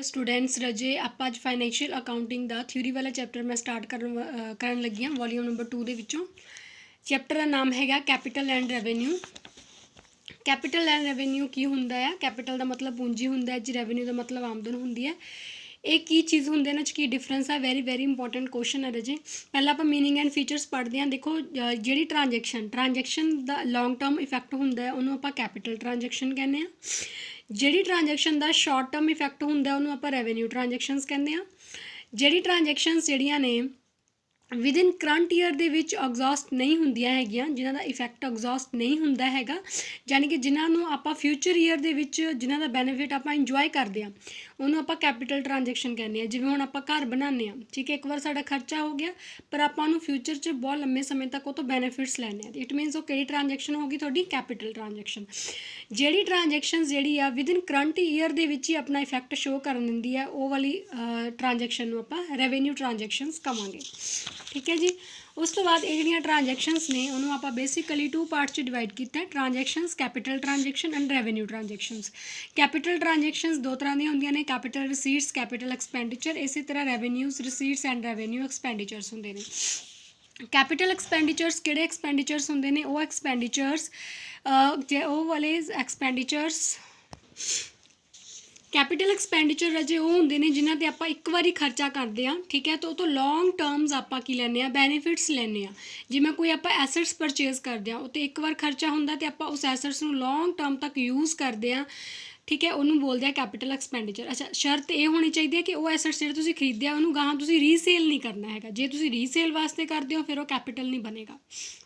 Hello students रजे आप अज financial accounting का theory वाला चैप्टर मैं स्टार्ट करन लगी हाँ वॉल्यूम नंबर 2 ਦੇ ਵਿੱਚੋਂ चैप्टर का नाम हैगा capital and revenue. Capital and revenue की हुंदा है? कैपिटल का मतलब पूंजी हुंदा है जी, रेवेन्यू का मतलब आमदन हुंदी है। एक की चीज़ होंगे ना की डिफरेंस है? वेरी वेरी इंपॉर्टेंट क्वेश्चन है रजे। पहला आप मीनिंग एंड फीचर्स पढ़ते हैं। देखो जी ट्रांजैक्शन का लॉन्ग टर्म इफैक्ट होंगे उन्होंने आप कैपिटल ट्रांजैक्शन कहने जी ट्रांजैक्शन का शॉर्ट टर्म इफैक्ट होंगे उन्होंने आप रेवेन्यू ट्रांजैक्शनस कहने जी ट्रांजैक्शनस जड़ियाँ ने विदिन करंट ईयर ਦੇ ਵਿੱਚ ਐਗਜ਼ੌਸਟ नहीं ਹੁੰਦੀਆਂ ਹੈਗੀਆਂ, ਜਿਨ੍ਹਾਂ ਦਾ ਇਫੈਕਟ ਐਗਜ਼ੌਸਟ नहीं ਹੁੰਦਾ ਹੈਗਾ, ਯਾਨੀ ਕਿ ਜਿਨ੍ਹਾਂ ਨੂੰ ਆਪਾਂ ਫਿਊਚਰ ਈਅਰ ਦੇ ਵਿੱਚ ਜਿਨ੍ਹਾਂ ਦਾ ਬੈਨੀਫਿਟ ਆਪਾਂ ਇੰਜੋਏ ਕਰਦੇ ਹਾਂ ਉਹਨੂੰ ਆਪਾਂ ਕੈਪੀਟਲ ਟ੍ਰਾਂਜੈਕਸ਼ਨ ਕਹਿੰਦੇ ਆ। ਜਿਵੇਂ ਹੁਣ ਆਪਾਂ ਘਰ ਬਣਾਉਂਦੇ ਹਾਂ, ਠੀਕ ਹੈ, ਇੱਕ ਵਾਰ ਸਾਡਾ ਖਰਚਾ ਹੋ ਗਿਆ ਪਰ ਆਪਾਂ ਉਹਨੂੰ ਫਿਊਚਰ 'ਚ ਬਹੁਤ ਲੰਮੇ ਸਮੇਂ ਤੱਕ ਉਹ ਤੋਂ ਬੈਨੀਫਿਟਸ ਲੈਣੇ ਆ। ਇਟ ਮੀਨਸ ਉਹ ਕਿਹੜੀ ਟ੍ਰਾਂਜੈਕਸ਼ਨ ਹੋਗੀ? ਤੁਹਾਡੀ ਕੈਪੀਟਲ ਟ੍ਰਾਂਜੈਕਸ਼ਨ। ਜਿਹੜੀ ਟ੍ਰਾਂਜੈਕਸ਼ਨ ਜਿਹੜੀ ਆ ਵਿਦਿਨ ਕਰੰਟ ਈਅਰ ਦੇ ਵਿੱਚ ਹੀ ਆਪਣਾ ਇਫੈਕਟ ਸ਼ੋ ਕਰਨ ਦਿੰਦੀ ਹੈ, ਉਹ ਵਾਲੀ ਟ੍ਰਾਂਜੈਕਸ਼ਨ ਨੂੰ ਆਪਾਂ ਰੈਵਨਿਊ ਟ੍ਰਾਂਜੈਕਸ਼ਨਸ ਕਹਾਂਗੇ। ठीक है जी। उस तो बाद ये ट्रांजैक्शनस ने उन्होंने आप बेसिकली 2 पार्ट्स च डिवाइड किया, transactions capital transaction and revenue transactions. Capital transactions दो तरह दी होंदियां ने, कैपिटल रिसीट्स कैपिटल एक्सपेंडिचर। इसी तरह revenues receipts and revenue expenditures होंदे ने। कैपिटल एक्सपेंडिचर्स किहड़े एक्सपेंडिचर्स होंदे ने? वो एक्सपेंडिचर्स वो वाले एक्सपेंडिचर्स कैपिटल एक्सपेंडिचर अजे वो होंगे ने जिन्हां ते आपां एक बारी खर्चा करते हैं, ठीक है, तो लॉन्ग टर्म्स आपां की लैने बैनीफिट्स लैने। जिवें कोई आपां एसट्स परचेज करते हैं तो एक बार खर्चा होंदा ते आपां उस एसट्स नूं लॉन्ग टर्म तक यूज़ करते हैं, ठीक है, उन्होंने बोलते हैं कैपिटल एक्सपेंडिचर। अच्छा, शर्त ये होनी चाहिए कि वो एसट्स जो तुसीं खरीदे उन्होंने गाहां तुसीं रीसेल नहीं करना है। जे तुसीं रीसेल वास्ते करते हो फिर वो कैपिटल नहीं बनेगा।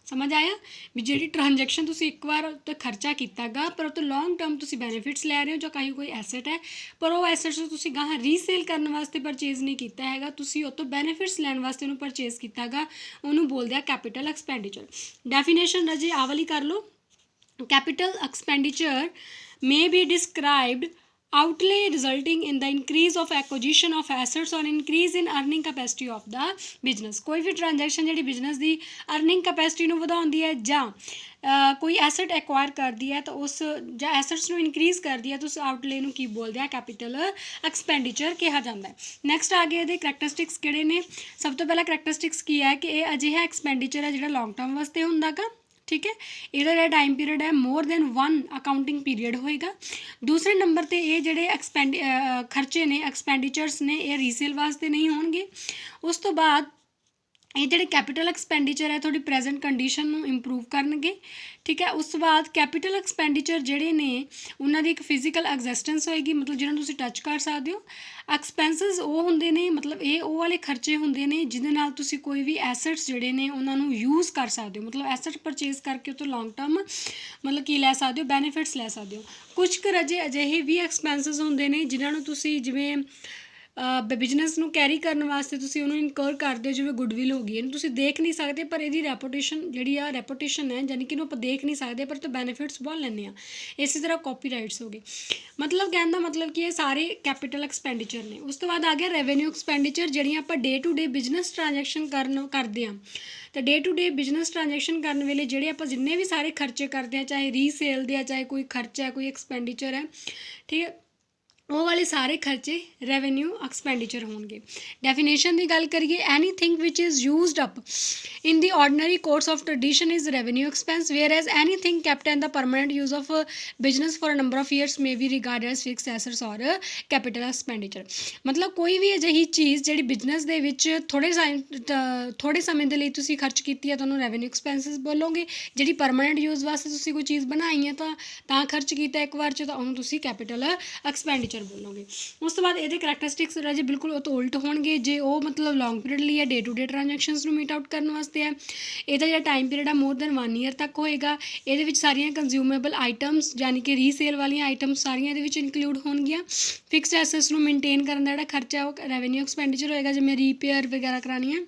समझ आया भी? जी ट्रांजैक्शन तुसीं एक बार तो खर्चा किया गा पर तो लॉन्ग टर्म तुसीं बैनीफिट्स लै रहे हो, जो कहीं कोई एसट है पर वो एसट्स तुसीं गाहां रीसेल करने वास्ते परचेज नहीं किया है, तुसीं उस तो बैनीफिट्स लैण वास्ते उन्होंने परचेज किया गा, उन्होंने बोलते हैं कैपिटल एक्सपेंडिचर। डेफिनेशन रजे आ वाली कर लो। Capital expenditure may be described outlay resulting in the increase of acquisition of assets or increase in earning capacity of the business। कोई भी ट्रांजैक्शन जी बिजनेस की अर्निंग कैपेसिटी ਨੂੰ ਵਧਾਉਂਦੀ ਹੈ ਜਾਂ कोई एसट एक्वायर करती है तो उस ਜਾਂ एसट्स ਨੂੰ ਇਨਕਰੀਜ਼ ਕਰਦੀ ਹੈ तो उस आउटले ਨੂੰ ਕੀ ਬੋਲਦੇ ਆ? कैपिटल एक्सपेंडिचर ਕਿਹਾ ਜਾਂਦਾ ਹੈ। ਨੈਕਸਟ ਆ ਗਏ ਇਹਦੇ ਕਰੈਕਟਰਿਸਟਿਕਸ ਕਿਹੜੇ ਨੇ? ਸਭ ਤੋਂ ਪਹਿਲਾਂ ਕਰੈਕਟਰਿਸਟਿਕਸ ਕੀ ਹੈ ਕਿ ਇਹ ਅਜਿਹਾ ਐਕਸਪੈਂਡੀਚਰ ਹੈ ਜਿਹੜਾ ਲੌਂਗ ਟਰਮ ਵਾਸਤੇ ਹੁੰਦਾ ਗਾ, ठीक है, ਇਹਦਾ टाइम पीरियड है मोर दैन 1 अकाउंटिंग पीरियड होएगा। दूसरे नंबर पर ये जोड़े खर्चे ने एक्सपेंडिचर्स ने ये रीसेल वास्ते नहीं होंगे। उस तो बाद ये जोड़े कैपिटल एक्सपेंडिचर है थोड़ी प्रेजेंट कंडीशन में इंप्रूव करनगे, ठीक है। उस तो बाद कैपिटल एक्सपेंडिचर जोड़े ने उन्होंने एक फिजिकल एग्जिस्टेंस होएगी, मतलब जिन्होंने तुसीं टच कर सकते हो। एक्सपेंसिस वो होंगे ने, मतलब ये वो वाले खर्चे होंगे ने जिहदे नाल तुसीं कोई भी एसट्स जोड़े ने उन्होंने यूज़ कर सकते हो, मतलब एसट परचेज करके तो लॉन्ग टर्म मतलब की लै सकते हो, बैनीफिट्स लै सकते हो। कुछ क रजे अजिहे भी एक्सपेंसिस होंगे ने जिन्होंने तुसीं जिवें बिजनेस ਨੂੰ कैरी करने वास्ते तुसीं उन्होंने इनकर करते हो, जिवें गुडविल हो गई, तुसीं देख नहीं सकते पर यदी रेपूटेशन जी रेपूटेशन है, यानी कि आप देख नहीं सकते पर तो बैनीफिट्स बहुत लैने। इसी तरह कॉपीराइट्स हो गए। मतलब कहने का मतलब कि ये सारे कैपिटल एक्सपेंडिचर ने। उस तो बाद आ गया रेवेन्यू एक्सपेंडिचर, जिहड़ियां आपां day to day business transaction करते हैं तो day to day business transaction करने वेले जिहड़े आपां जिन्ने भी सारे खर्चे करते हैं, चाहे रीसेल दे, चाहे कोई खर्चा है, कोई एक्सपेंडिचर है, ठीक है, वो वाले सारे खर्चे रेवेन्यू एक्सपेंडिचर होंगे। डेफिनेशन की गल करिए, anything which is used up in the ordinary course of tradition is revenue expense, whereas anything kept in the permanent use of business for a number of years may be regarded as fixed assets और capital expenditure. मतलब कोई भी अजिही चीज़ जी business दे विच थोड़े समय के लिए तुसीं खर्च की है तो उन्होंने रेवेन्यू एक्सपेंसिस बोलोगे। जी परमानेंट यूज वास्ते तुसीं कोई चीज़ बनाई है तो खर्च किया एक बार तो उन्होंने तुसीं कैपिटल एक्सपेंडिचर बोलोगे। उस तो बाद ये करैक्टरिस्टिक्स राजे बिल्कुल वो तो उल्ट होंगे, जे वो मतलब लॉन्ग पीरियड लिए day to day transactions meet out करने वास्ते है। यदा जो टाइम पीरियड है मोर दैन 1 ईयर तक होएगा। ये सारिया कंज्यूमेबल आइटम्स यानी कि रीसेल वाली आइटम्स सारिया इनकलूड होणगियां। फिक्सड एसेट्स नूं मेनटेन करने का जो खर्चा है वो रेवेन्यू एक्सपेंडिचर होएगा, जिवें रिपेयर वगैरह करानी है,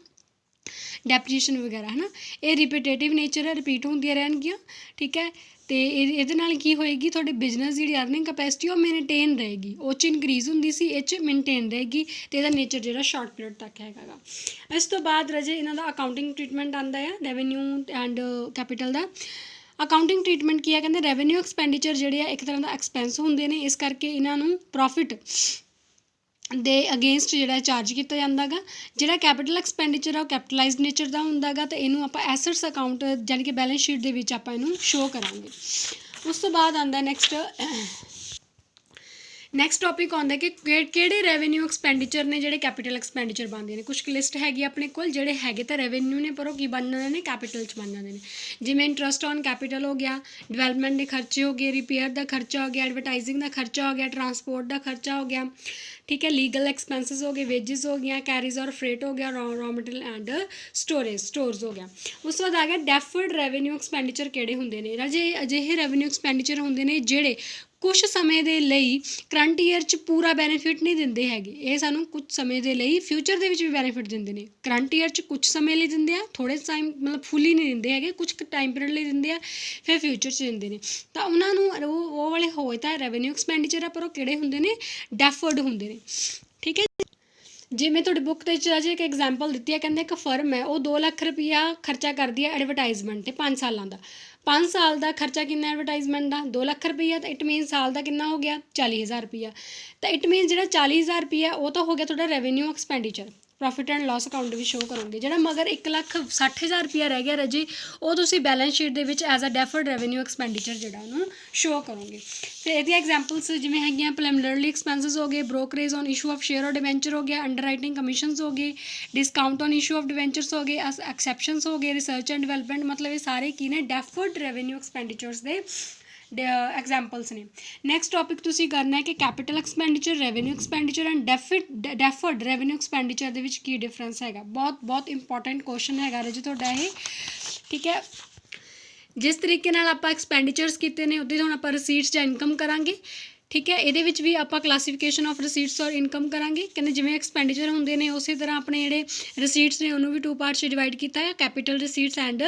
डेप्रीशिएशन वगैरह है ना, ये रिपीटेटिव नेचर है, रिपीट होंदियां रहणगियां, ठीक है। तो ये की होएगी थोड़े बिजनेस की अर्निंग कैपेसिटी वो मेनटेन रहेगी, वो इनक्रीज़ होंदी सी, ये मेनटेन रहेगी, तो यदा नेचर जो शॉर्ट पीरियड तक हैगा। इस तो बाद रजे इन्हों का अकाउंटिंग ट्रीटमेंट आता है रेवेन्यू एंड कैपिटल का। अकाउंटिंग ट्रीटमेंट की है, कहते रेवेन्यू एक्सपेंडिचर जोड़े एक तरह का एक्सपेंस होंगे ने, इस करके इन्हों प्रॉफिट ਦੇ ਅਗੇਂਸਟ ਜਿਹੜਾ ਚਾਰਜ ਕੀਤਾ ਜਾਂਦਾ ਗਾ। ਜਿਹੜਾ ਕੈਪੀਟਲ ਐਕਸਪੈਂਡੀਚਰ ਆ ਉਹ ਕੈਪੀਟਲਾਈਜ਼ਡ ਨੇਚਰ ਦਾ ਹੁੰਦਾ ਗਾ ਤੇ ਇਹਨੂੰ ਆਪਾਂ ਐਸੈਟਸ ਅਕਾਊਂਟ ਜਾਣੀ ਕਿ ਬੈਲੈਂਸ ਸ਼ੀਟ ਦੇ ਵਿੱਚ ਆਪਾਂ ਇਹਨੂੰ ਸ਼ੋਅ ਕਰਾਂਗੇ। ਉਸ ਤੋਂ ਬਾਅਦ ਆਉਂਦਾ ਨੈਕਸਟ ਟੌਪਿਕ ਆਉਂਦਾ ਕਿ ਕਿਹੜੇ ਰੈਵਨਿਊ ਐਕਸਪੈਂਡੀਚਰ ਨੇ ਜਿਹੜੇ ਕੈਪੀਟਲ ਐਕਸਪੈਂਡੀਚਰ ਬਣਦੇ ਨੇ। ਕੁਛ ਕੁ ਲਿਸਟ ਹੈਗੀ ਆਪਣੇ ਕੋਲ, ਜਿਹੜੇ ਹੈਗੇ ਤਾਂ ਰੈਵਨਿਊ ਨੇ ਪਰ ਉਹ ਕੀ ਬਣ ਜਾਂਦੇ ਨੇ, ਕੈਪੀਟਲ 'ਚ ਬਣ ਜਾਂਦੇ ਨੇ। ਜਿਵੇਂ ਇੰਟਰਸਟ ਔਨ ਕੈਪੀਟਲ ਹੋ ਗਿਆ, ਡਿਵੈਲਪਮੈਂਟ ਦੇ ਖਰਚੇ ਹੋ ਗਏ, ਰਿਪੇਅਰ ਦਾ ਖਰਚਾ ਹੋ ਗਿਆ, ਐਡਵਰਟਾਈਜ਼ਿੰਗ ਦਾ ਖਰਚਾ ਹੋ ਗਿਆ, ਟਰਾਂਸਪੋਰਟ ਦਾ ਖਰਚਾ ਹੋ ਗਿਆ, ਠੀਕ ਹੈ, ਲੀਗਲ ਐਕਸਪੈਂਸਿਸ ਹੋ ਗਏ, ਵੇਜਿਸ ਹੋ ਗਈਆਂ, ਕੈਰੀਜ਼ ਔਰ ਫਰੇਟ ਹੋ ਗਿਆ, ਰॉ ਮਟੀਰੀਅਲ ਐਂਡ ਸਟੋਰਸ ਹੋ ਗਿਆ। ਉਸ ਤੋਂ ਬਾਅਦ ਆ ਗਿਆ ਡੈਫਰਡ ਰੈਵਨਿਊ ਐਕਸਪੈਂਡੀਚਰ ਕਿਹੜੇ ਹੁੰਦੇ ਨੇ ਰਾਜੇ। ਅਜਿਹੇ ਰੈਵਨਿਊ ਐਕਸਪੈਂਡੀਚਰ ਹੁੰਦੇ ਨੇ ਜਿਹੜੇ ਕੁਛ ਸਮੇਂ ਦੇ ਲਈ ਕਰੰਟ ਈਅਰ 'ਚ ਪੂਰਾ ਬੈਨੀਫਿਟ ਨਹੀਂ ਦਿੰਦੇ ਹੈਗੇ। ਇਹ ਸਾਨੂੰ ਕੁਛ ਸਮੇਂ ਦੇ ਲਈ ਫਿਊਚਰ ਦੇ ਵਿੱਚ ਵੀ ਬੈਨੀਫਿਟ ਦਿੰਦੇ ਨੇ। ਕਰੰਟ ਈਅਰ 'ਚ ਕੁਛ ਸਮੇਂ ਲਈ ਦਿੰਦੇ ਆ, ਥੋੜ੍ਹੇ ਟਾਈਮ ਮਤਲਬ ਫੁੱਲੀ ਨਹੀਂ ਦਿੰਦੇ ਹੈਗੇ, ਕੁਛ ਟਾਈਮ ਪੀਰੀਅਡ ਲਈ ਦਿੰਦੇ ਆ, ਫਿਰ ਫਿਊਚਰ 'ਚ ਦਿੰਦੇ ਨੇ। ਤਾਂ ਉਹਨਾਂ ਨੂੰ ਉਹ ਵਾਲੇ ਹੋਏ ਤਾਂ ਰੈਵਨਿਊ ਐਕਸਪੈਂਡੀਚਰ ਆ ਪਰ ਉਹ ਕਿਹੜੇ ਹੁੰਦੇ ਨੇ, ਡੈਫਰਡ ਹੁੰਦੇ ਨੇ, ਠੀਕ ਹੈ। ਜਿਵੇਂ ਤੁਹਾਡੀ ਬੁੱਕ ਦੇ ਵਿੱਚ ਰਾਜੇ ਇੱਕ ਐਗਜ਼ਾਮਪਲ ਦਿੱਤੀ ਹੈ, ਕਹਿੰਦੇ ਇੱਕ ਫਰਮ ਹੈ ਉਹ 2 ਲੱਖ ਰੁਪਈਆ ਖਰਚਾ ਕਰਦੀ ਹੈ ਐਡਵਰਟਾਈਜ਼ਮੈਂਟ 'ਤੇ 5 ਸਾਲਾਂ ਦਾ। 5 ਸਾਲ ਦਾ ਖਰਚਾ ਕਿੰਨਾ ਐਡਵਰਟਾਈਜ਼ਮੈਂਟ ਦਾ, 2 ਲੱਖ ਰੁਪਈਆ, ਤਾਂ ਇਟ ਮੀਨਸ ਸਾਲ ਦਾ ਕਿੰਨਾ ਹੋ ਗਿਆ, 40,000 ਰੁਪਈਆ। ਤਾਂ ਇਟ ਮੀਨਸ ਜਿਹੜਾ 40,000 ਰੁਪਈਆ ਉਹ ਤਾਂ ਹੋ ਗਿਆ ਤੁਹਾਡਾ revenue expenditure, profit and loss account ਵੀ ਸ਼ੋਅ ਕਰੋਗੇ। ਜਿਹੜਾ ਮਗਰ 1,60,000 ਰੁਪਈਆ ਰਹਿ ਗਿਆ ਰਾਜੇ, ਉਹ ਤੁਸੀਂ ਬੈਲੈਂਸ ਸ਼ੀਟ ਦੇ ਵਿੱਚ ਐਜ਼ ਅ ਡੈਫਰਡ ਰੈਵਨਿਊ ਐਕਸਪੈਂਡੀਚਰ ਜਿਹੜਾ ਉਹਨੂੰ ਸ਼ੋਅ ਕਰੋਗੇ। ਤੇ ਇਹਦੀਆਂ ਐਗਜ਼ਾਮਪਲਸ ਜਿਵੇਂ ਹੈਗੀਆਂ ਪ੍ਰੀਲਿਮਿਨਰੀ ਐਕਸਪੈਂਸਿਸ ਹੋ ਗਏ, brokerage on issue of share ਔਰ ਡਿਵੈਂਚਰ ਹੋ ਗਿਆ, ਅੰਡਰ ਰਾਈਟਿੰਗ ਕਮਿਸ਼ਨਸ ਹੋ ਗਏ, ਡਿਸਕਾਊਂਟ ਔਨ ਇਸ਼ੂ ਆਫ ਡਿਵੈਂਚਰਸ ਹੋ ਗਏ, ਐਕਸੈਪਸ਼ਨਸ ਹੋ ਗਏ, ਰਿਸਰਚ ਐਂਡ ਡਿਵੈਲਪਮੈਂਟ। ਮਤਲਬ ਇਹ ਸਾਰੇ ਕੀ ਨੇ, ਡੈਫਰਡ ਰੈਵਨਿਊ ਐਕਸਪੈਂਡੀਚਰਸ ਦੇ ਐਗਜ਼ਾਮਪਲਸ ਨੇ। ਨੈਕਸਟ ਟੌਪਿਕ ਤੁਸੀਂ ਕਰਨਾ ਹੈ ਕਿ capital expenditure, revenue expenditure and deferred revenue expenditure ਦੇ ਵਿੱਚ ਕੀ ਡਿਫਰੈਂਸ ਹੈਗਾ। ਬਹੁਤ ਇੰਪੋਰਟੈਂਟ ਕੁਐਸਚਨ ਹੈਗਾ ਰਾਜੇ ਤੁਹਾਡਾ ਇਹ, ਠੀਕ ਹੈ। ਜਿਸ ਤਰੀਕੇ ਨਾਲ ਆਪਾਂ ਐਕਸਪੈਂਡੀਚਰਸ ਕੀਤੇ ਨੇ ਉੱਦਾਂ ਹੁਣ ਆਪਾਂ ਰਿਸੀਟਸ ਜਾਂ ਇਨਕਮ ਕਰਾਂਗੇ, ਠੀਕ ਹੈ। ਇਹਦੇ ਵਿੱਚ ਵੀ ਆਪਾਂ ਕਲਾਸੀਫਿਕੇਸ਼ਨ ਆਫ ਰਿਸੀਟਸ ਔਰ ਇਨਕਮ ਕਰਾਂਗੇ। ਕਹਿੰਦੇ ਜਿਵੇਂ ਐਕਸਪੈਂਡੀਚਰ ਹੁੰਦੇ ਨੇ ਉਸੇ ਤਰ੍ਹਾਂ ਆਪਣੇ ਜਿਹੜੇ ਰਿਸੀਟਸ ਨੇ ਉਹਨੂੰ ਵੀ 2 ਪਾਰਟਸ 'ਚ ਡਿਵਾਈਡ ਕੀਤਾ ਹੈ, ਕੈਪੀਟਲ ਰਿਸੀਟਸ ਐਂਡ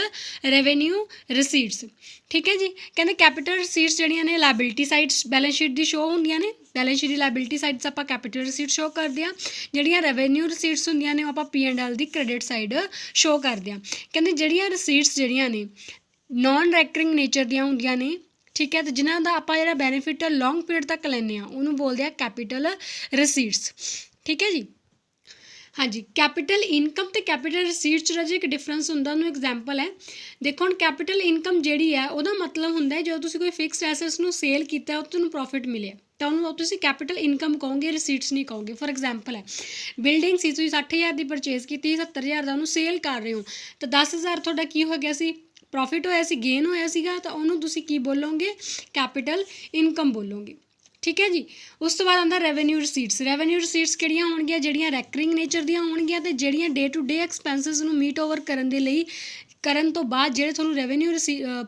ਰੈਵਨਿਊ ਰਿਸੀਟਸ, ਠੀਕ ਹੈ ਜੀ। ਕਹਿੰਦੇ ਕੈਪੀਟਲ ਰਿਸੀਟਸ ਜਿਹੜੀਆਂ ਨੇ ਲਾਇਬਿਲਿਟੀ ਸਾਈਡਸ ਬੈਲੈਂਸ ਸ਼ੀਟ ਦੀ ਸ਼ੋਅ ਹੁੰਦੀਆਂ ਨੇ, ਬੈਲੈਂਸ ਸ਼ੀਟ ਦੀ ਲਾਇਬਿਲਿਟੀ ਸਾਈਡਸ ਆਪਾਂ ਕੈਪੀਟਲ ਰਿਸੀਟ ਸ਼ੋਅ ਕਰਦੇ ਹਾਂ। ਜਿਹੜੀਆਂ ਰੈਵਨਿਊ ਰਿਸੀਟਸ ਹੁੰਦੀਆਂ ਨੇ ਉਹ ਆਪਾਂ P&L ਦੀ ਕ੍ਰੈਡਿਟ ਸਾਈਡ ਸ਼ੋਅ ਕਰਦੇ ਹਾਂ। ਕਹਿੰਦੇ ਜਿਹੜੀਆਂ ਰਿਸੀਟਸ ਜਿਹੜੀਆਂ ਨੇ ਨੋਨ ਰੈਕਰਿੰਗ ਨੇਚਰ ਦੀਆਂ ਹੁੰਦੀਆਂ ਨੇ, ਠੀਕ ਹੈ, ਅਤੇ ਜਿਨ੍ਹਾਂ ਦਾ ਆਪਾਂ ਜਿਹੜਾ ਬੈਨੀਫਿਟ ਲੌਂਗ ਪੀਰੀਅਡ ਤੱਕ ਲੈਂਦੇ ਹਾਂ ਉਹਨੂੰ ਬੋਲਦੇ ਆ ਕੈਪੀਟਲ ਰਿਸੀਟਸ, ਠੀਕ ਹੈ ਜੀ। ਹਾਂਜੀ, ਕੈਪੀਟਲ ਇਨਕਮ ਅਤੇ ਕੈਪੀਟਲ ਰਿਸੀਟ 'ਚ ਰਾਜੇ ਇੱਕ ਡਿਫਰੈਂਸ ਹੁੰਦਾ, ਉਹਨੂੰ ਐਗਜ਼ਾਮਪਲ ਹੈ। ਦੇਖੋ ਹੁਣ ਕੈਪੀਟਲ ਇਨਕਮ ਜਿਹੜੀ ਹੈ ਉਹਦਾ ਮਤਲਬ ਹੁੰਦਾ ਹੈ ਜਦੋਂ ਤੁਸੀਂ ਕੋਈ ਫਿਕਸਡ ਐਸੈਟਸ ਨੂੰ ਸੇਲ ਕੀਤਾ ਉਹ ਤੁਹਾਨੂੰ ਪ੍ਰੋਫਿਟ ਮਿਲਿਆ ਤਾਂ ਉਹਨੂੰ ਤੁਸੀਂ ਕੈਪੀਟਲ ਇਨਕਮ ਕਹੋਗੇ, ਰਿਸੀਟਸ ਨਹੀਂ ਕਹੋਗੇ। ਫੋਰ ਐਗਜ਼ਾਮਪਲ ਹੈ ਬਿਲਡਿੰਗ ਸੀ, ਤੁਸੀਂ 60,000 ਦੀ ਪਰਚੇਜ਼ ਕੀਤੀ, 70,000 ਦਾ ਉਹਨੂੰ ਸੇਲ ਕਰ ਰਹੇ ਹੋ ਤਾਂ 10,000 ਤੁਹਾਡਾ ਕੀ ਹੋ ਗਿਆ ਸੀ, ਪ੍ਰੋਫਿਟ ਹੋਇਆ ਸੀ, ਗੇਨ ਹੋਇਆ ਸੀਗਾ, ਤਾਂ ਉਹਨੂੰ ਤੁਸੀਂ ਕੀ ਬੋਲੋਗੇ, ਕੈਪੀਟਲ ਇਨਕਮ ਬੋਲੋਗੇ, ਠੀਕ ਹੈ ਜੀ। ਉਸ ਤੋਂ ਬਾਅਦ ਆਉਂਦਾ ਰੈਵਨਿਊ ਰਿਸੀਟਸ। ਰੈਵਨਿਊ ਰਿਸੀਟਸ ਕਿਹੜੀਆਂ ਹੋਣਗੀਆਂ, ਜਿਹੜੀਆਂ ਰੈਕਰਿੰਗ ਨੇਚਰ ਦੀਆਂ ਹੋਣਗੀਆਂ ਅਤੇ ਜਿਹੜੀਆਂ ਡੇ ਟੂ ਡੇ ਐਕਸਪੈਂਸਿਸ ਨੂੰ ਮੀਟ ਓਵਰ ਕਰਨ ਤੋਂ ਬਾਅਦ ਜਿਹੜੇ ਤੁਹਾਨੂੰ ਰੈਵਨਿਊ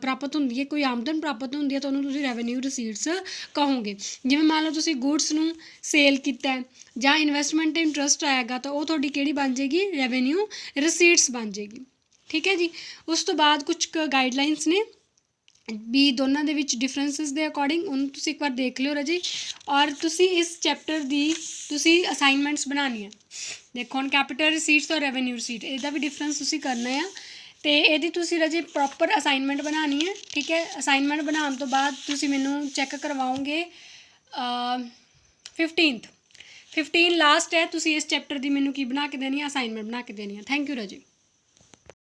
ਪ੍ਰਾਪਤ ਹੁੰਦੀ ਹੈ, ਕੋਈ ਆਮਦਨ ਪ੍ਰਾਪਤ ਹੁੰਦੀ ਹੈ ਤਾਂ ਉਹਨੂੰ ਤੁਸੀਂ ਰੈਵਨਿਊ ਰਿਸੀਟਸ ਕਹੋਗੇ। ਜਿਵੇਂ ਮੰਨ ਲਓ ਤੁਸੀਂ ਗੁੱਡਸ ਨੂੰ ਸੇਲ ਕੀਤਾ ਜਾਂ ਇਨਵੈਸਟਮੈਂਟ 'ਤੇ ਇੰਟਰਸਟ ਆਏਗਾ ਤਾਂ ਉਹ ਤੁਹਾਡੀ ਕਿਹੜੀ ਬਣ ਜਾਏਗੀ, ਰੈਵਨਿਊ ਰਿਸੀਟਸ ਬਣ ਜਾਏਗੀ, ਠੀਕ ਹੈ ਜੀ। ਉਸ ਤੋਂ ਬਾਅਦ ਕੁਛ ਗਾਈਡਲਾਈਨਸ ਨੇ ਵੀ ਦੋਨਾਂ ਦੇ ਵਿੱਚ ਡਿਫਰੈਂਸਿਸ ਦੇ ਅਕੋਰਡਿੰਗ, ਉਹਨੂੰ ਤੁਸੀਂ ਇੱਕ ਵਾਰ ਦੇਖ ਲਿਓ ਰਾਜੇ। ਔਰ ਤੁਸੀਂ ਇਸ ਚੈਪਟਰ ਦੀ ਤੁਸੀਂ ਅਸਾਈਨਮੈਂਟਸ ਬਣਾਉਣੀ ਹੈ। ਦੇਖੋ ਹੁਣ ਕੈਪੀਟਲ ਰਿਸੀਟਸ ਔਰ ਰੈਵਨਿਊ ਰਿਸੀਟ, ਇਹਦਾ ਵੀ ਡਿਫਰੈਂਸ ਤੁਸੀਂ ਕਰਨਾ ਆ ਅਤੇ ਇਹਦੀ ਤੁਸੀਂ ਰਾਜੇ ਪ੍ਰੋਪਰ ਅਸਾਈਨਮੈਂਟ ਬਣਾਉਣੀ ਹੈ, ਠੀਕ ਹੈ। ਅਸਾਈਨਮੈਂਟ ਬਣਾਉਣ ਤੋਂ ਬਾਅਦ ਤੁਸੀਂ ਮੈਨੂੰ ਚੈੱਕ ਕਰਵਾਓਗੇ 15 ਲਾਸਟ ਹੈ, ਤੁਸੀਂ ਇਸ ਚੈਪਟਰ ਦੀ ਮੈਨੂੰ ਕੀ ਬਣਾ ਕੇ ਦੇਣੀ ਹੈ, ਅਸਾਈਨਮੈਂਟ ਬਣਾ ਕੇ ਦੇਣੀ ਹੈ। ਥੈਂਕ ਯੂ ਰਾਜੇ।